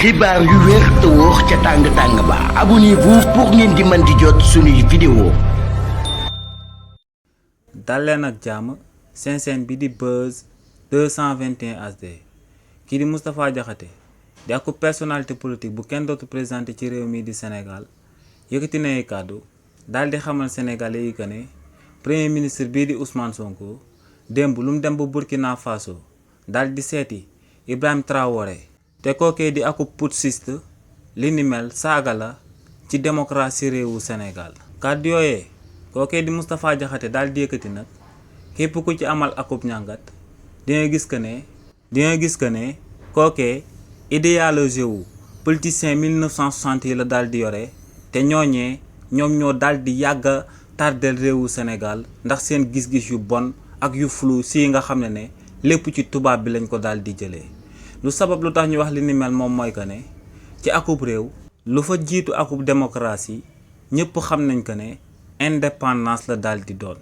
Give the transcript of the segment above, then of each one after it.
xibaar yu wér te wóor ca tàng-tàng ba abonnez-vous pour ngeen di mën di jot suñuy vidéo. dal leen ak jàmm seen chaîne bi di Buzz 221 HD kii di Moustapha Diakhaté di ak personnalité politique bu kenn dootu présenté ci réew mi di Sénégal yëkkati na ay kàddu daal di xamal sénégalais yi que ne premier ministre bii di Ousmane Sonko démb lu mu dem ba Burkina Faso daal di seeti Ibrahima Traoré te kookee di akub putschiste li ni mel saaga la ci démocratie réewu Sénégal. kàddu yooyee kookee di Moustapha Diakhaté daal di yëkkati nag képp ku ci amal akub ñàngat di nga gis que ne kookee idéologie wu politicien 1960 yi la daal di yore te ñooñee ñoom ñoo daal di yàgga tardel réewu Sénégal ndax seen gis-gis yu bon ak yu flou si nga xam ne lépp ci tubaab bi lañ ko daal di jëlee. lu sabab lu tax ñu wax li ni mel moom mooy que ne ci akub réew lu fa jiitu akub démocratie ñëpp xam nañ que ne indépendance la daal di doon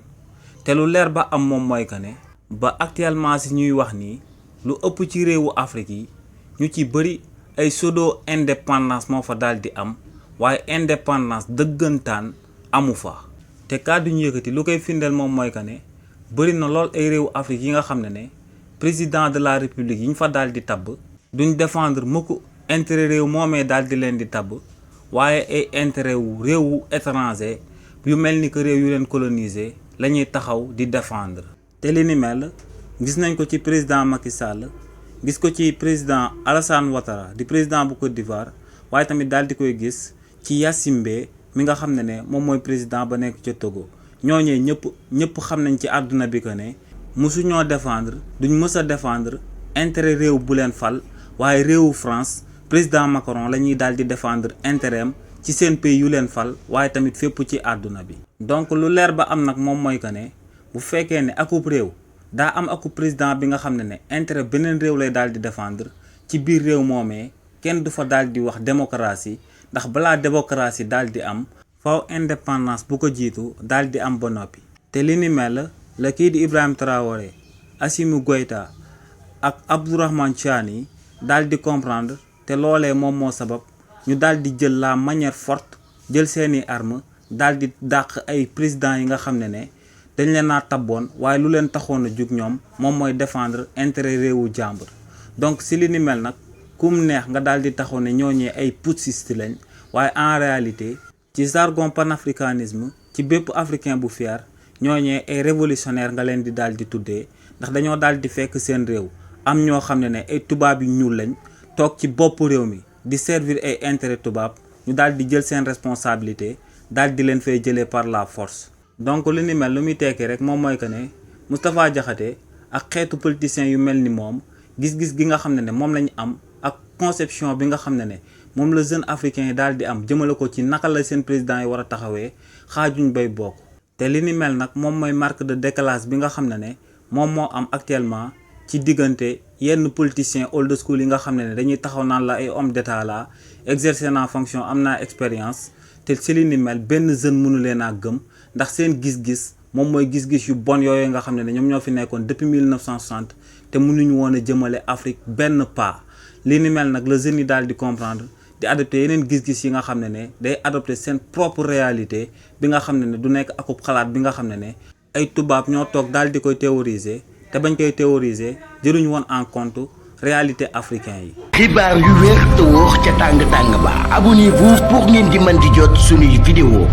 te lu leer ba am moom mooy que ne ba actuellement si ñuy wax nii lu ëpp ci réewu Afrique yi ñu ci bëri ay pseudo indépendance moo fa daal di am waaye indépendance dëggantaan amu fa. te kàddu ñu yëkkati lu koy firndeel moom mooy que ne bëri na lool ay réewu Afrique yi nga xam ne président de la république yi ñu fa daal di tabb duñ défendre mukk intérêt réew moomee daal di leen di tabb waaye ay intérêt wu réewu étranger yu mel ni que réew yu leen coloniser la ñuy taxaw di défendre. te li ni mel gis nañ ko ci président Macky Sall gis ko ci président Alassane Ouattara di président bu Côte d'Ivoire waaye tamit daal di koy gis ci Yassimbe mi nga xam ne moom mooy président ba nekk ca Togo ñooñee ñëpp xam nañ ci àdduna bi que ne musu ñoo défendre duñ mës a défendre intérêt réew bu leen fal waaye réewu France président Macron la ñuy daal di défendre intérêt am ci seen pays yu leen fal waaye tamit fépp ci àdduna bi. donc lu leer ba am nag moom mooy que ne bu fekkee ne akub réew daa am akub président bi nga xam ne intérêt beneen réew lay daal di défendre ci biir réew moomee kenn du fa daal di wax démocratie ndax balaa démocratie daal di am faw indépendance bu ko jiitu daal di am ba noppi. te li ni mel la kii di Ibrahima Traoré Assimi Goïta ak Abdourahmane Tiani daal di comprendre te loolee moom moo sabab ñu daal di jël la manière forte jël seeni arme daal di dàq ay présidents yi nga xam ne dañ leen a tabboon waaye lu leen taxoon a jug ñoom moom mooy défendre intérêt réewu jàmbur. donc si li ni mel nag kum neex nga daal di taxoon ne ñooñee ay putschiste lañ waaye en réalité ci jargon panafricanisme ci bépp africain bu fier ñooñee ay révolutionnaire nga leen di daal di tuddee ndax dañoo daal di fekk seen réew am ñoo xam ne ay tubaab yu ñuul lañ toog ci bopp réew mi di servir ay intérêt tubaab ñu daal di jël seen responsabilité daal di leen fay jëlee par la force. donc li ni mel lu muy tekki rek moom mooy que ne Moustapha Diakhaté ak xeetu politiciens yu mel ni moom gis-gis gi nga xam ne moom lañu am ak conception bi nga xam ne moom la jeune africain yi daal di am jëmale ko ci naka la seen président yi war a taxawee xaajuñ bay bokk. te li ni mel nag moom mooy marque de décalage bi nga xam ne moom moo am actuellement ci diggante yenn politiciens old school yi nga xam ne dañuy taxaw naan la ay homme d'état la exercer naa fonction am naa expérience te ci li ni mel benn jeune mënu leen a gëm ndax seen gis-gis moom mooy gis-gis yu bon yooyu nga xam ne ñoom ñoo fi nekkoon depuis 1960 te mënuñu woon a jëmale Afrique benn pas. li ni mel nag la jeunes yi daal di comprendre di adopté yeneen gis-gis yi nga xam ne day adopté seen propre réalité bi nga xam ne du nekk akub xalaat bi nga xam ne ay tubaab ñoo toog daal di koy théoriser te bañ koy théoriser jëluñu woon en compte réalité africain yi. xibaar yu wér te wóor ca tàng-tàng ba abonnez-vous pour ngeen di mën di jot suñuy vidéo.